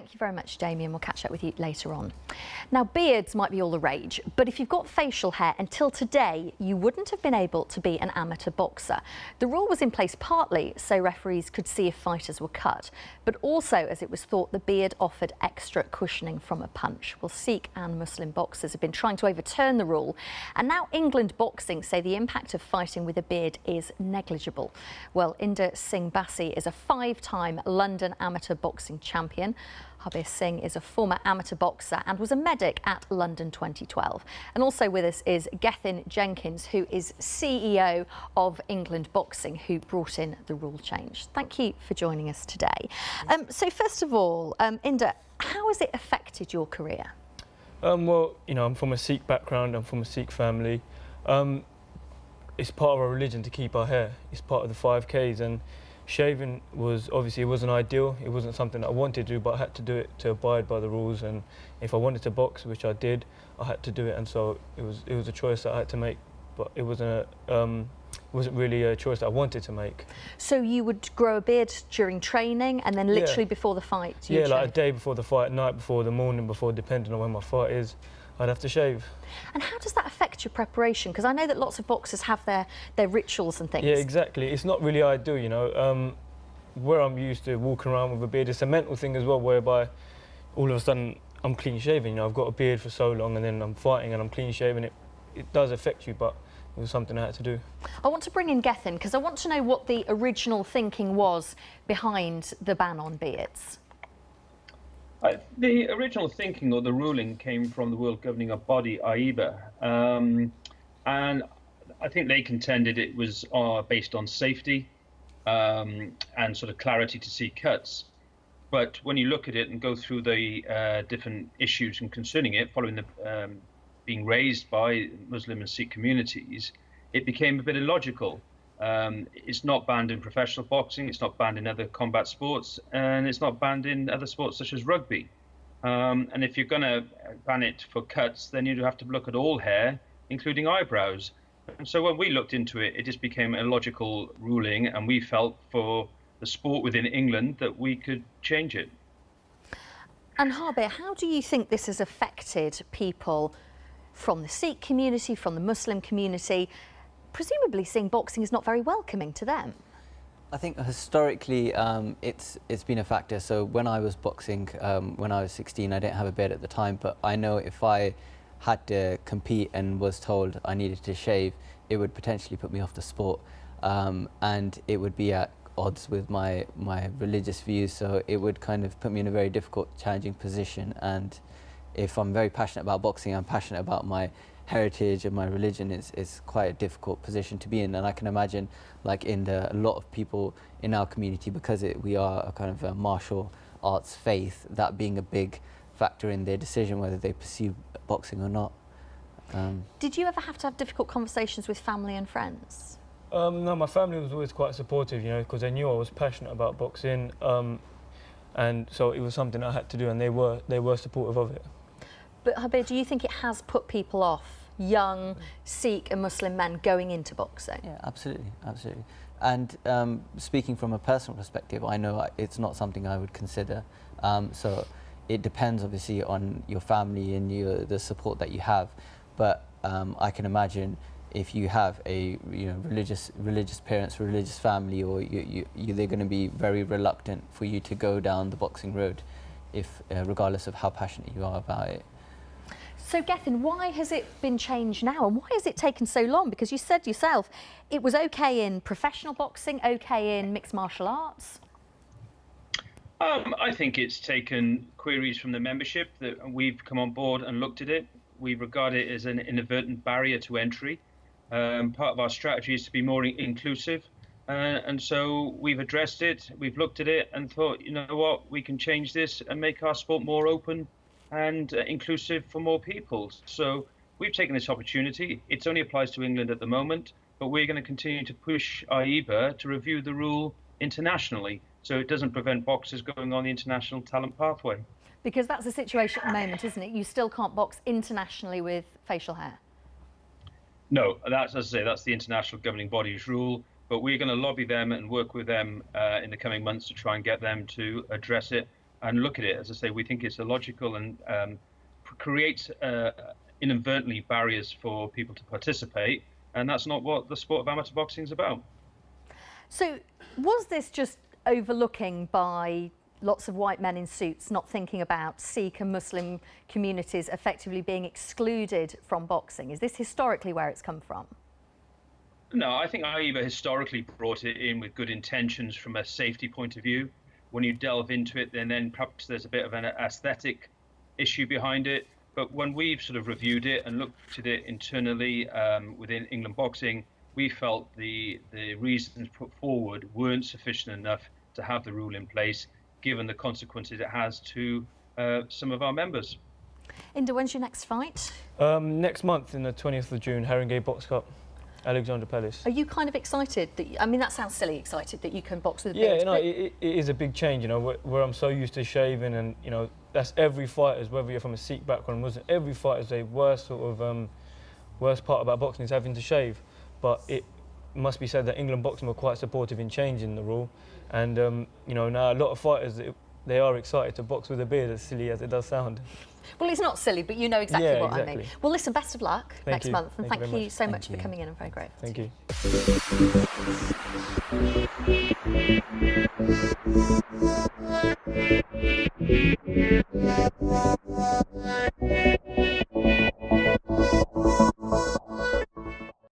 Thank you very much, Damien. We'll catch up with you later on. Now, beards might be all the rage, but if you've got facial hair, until today, you wouldn't have been able to be an amateur boxer. The rule was in place partly so referees could see if fighters were cut, but also as it was thought the beard offered extra cushioning from a punch. Well, Sikh and Muslim boxers have been trying to overturn the rule, and now England Boxing say the impact of fighting with a beard is negligible. Well, Inder Singh Bassi is a 5-time London amateur boxing champion. Harbir Singh is a former amateur boxer and was a medic at London 2012. And also with us is Gethin Jenkins, who is CEO of England Boxing, who brought in the rule change. Thank you for joining us today. So first of all, Inder, how has it affected your career? Well, you know, I'm from a Sikh background, I'm from a Sikh family. It's part of our religion to keep our hair. It's part of the 5Ks, and shaving was, obviously, it wasn't ideal. It wasn't something that I wanted to do, but I had to do it to abide by the rules. And if I wanted to box, which I did, I had to do it. And so it was a choice that I had to make, but it wasn't really a choice that I wanted to make. So you would grow a beard during training, and then literally before the fight you'd shave? Like a day before the fight, night before, the morning before, depending on when my fight is, I'd have to shave. And how does that affect your preparation? Because I know that lots of boxers have their rituals and things. Yeah, exactly. It's not really ideal, you know. Where I'm used to walking around with a beard, it's a mental thing as well, whereby all of a sudden I'm clean shaven. You know, I've got a beard for so long, and then I'm fighting and I'm clean shaven. It does affect you, but it was something I had to do. I want to bring in Gethin, because I want to know what the original thinking was behind the ban on beards. The original thinking or the ruling came from the world governing body, AIBA, and I think they contended it was based on safety and sort of clarity to see cuts. But when you look at it and go through the different issues and concerning it, following the being raised by Muslim and Sikh communities, it became a bit illogical. It's not banned in professional boxing, it's not banned in other combat sports, and it's not banned in other sports such as rugby. And if you're going to ban it for cuts, then you'd have to look at all hair, including eyebrows. And so when we looked into it, it just became a logical ruling, and we felt for the sport within England that we could change it. And Harbir, how do you think this has affected people from the Sikh community, from the Muslim community? Presumably seeing boxing is not very welcoming to them. I think historically it's been a factor. So when I was boxing, when I was 16, I didn't have a beard at the time, but I know if I had to compete and was told I needed to shave, it would potentially put me off the sport, and it would be at odds with my religious views, so it would kind of put me in a very difficult, challenging position. And if I'm very passionate about boxing, I'm passionate about my heritage and my religion, is quite a difficult position to be in. And I can imagine, like a lot of people in our community, because we are a kind of a martial arts faith, that being a big factor in their decision whether they pursue boxing or not. Did you ever have to have difficult conversations with family and friends? No, my family was always quite supportive, you know, because they knew I was passionate about boxing, and so it was something I had to do, and they were supportive of it. But Harbir, do you think it has put people off, young Sikh and Muslim men going into boxing? Yeah, absolutely, absolutely. And speaking from a personal perspective, I know it's not something I would consider. So it depends, obviously, on your family and the support that you have. But I can imagine if you have a religious parents, religious family, or they're going to be very reluctant for you to go down the boxing road, if regardless of how passionate you are about it. So Gethin, why has it been changed now, and why has it taken so long? Because you said yourself it was okay in professional boxing, okay in mixed martial arts. I think it's taken queries from the membership that we've come on board and looked at it. We regard it as an inadvertent barrier to entry. Part of our strategy is to be more inclusive, and so we've addressed it, we've looked at it and thought, you know what, we can change this and make our sport more open and inclusive for more people. So we've taken this opportunity. It only applies to England at the moment, but we're going to continue to push AIBA to review the rule internationally, so it doesn't prevent boxers going on the international talent pathway. Because that's the situation at the moment, isn't it? You still can't box internationally with facial hair. No, that's, as I say, that's the international governing body's rule, but we're going to lobby them and work with them in the coming months to try and get them to address it. and look at it. As I say, we think it's illogical and creates inadvertently barriers for people to participate, and that's not what the sport of amateur boxing is about. So was this just overlooking by lots of white men in suits, not thinking about Sikh and Muslim communities effectively being excluded from boxing? Is this historically where it's come from? No, I think AIBA historically brought it in with good intentions from a safety point of view. When you delve into it, then perhaps there's a bit of an aesthetic issue behind it. But when we've sort of reviewed it and looked at it internally within England Boxing, we felt the reasons put forward weren't sufficient enough to have the rule in place, given the consequences it has to some of our members. Inder, when's your next fight? Next month, in the 20th of June, Haringey Box Cup, Alexandra Palace. Are you kind of excited that, I mean, that sounds silly, excited that you can box with a Yeah, beard, no, it is a big change, you know, where I'm so used to shaving, and, you know, that's every fighter's, whether you're from a Sikh background or Muslim, every fighter's a worst part about boxing is having to shave. But it must be said that England Boxing were quite supportive in changing the rule, and you know, now a lot of fighters, they are excited to box with a beard, as silly as it does sound. Well, it's not silly, but you know exactly Yeah, what exactly. I mean. Well, listen, best of luck next month, and thank you so much for Thank you. coming in. I'm very grateful. Thank you.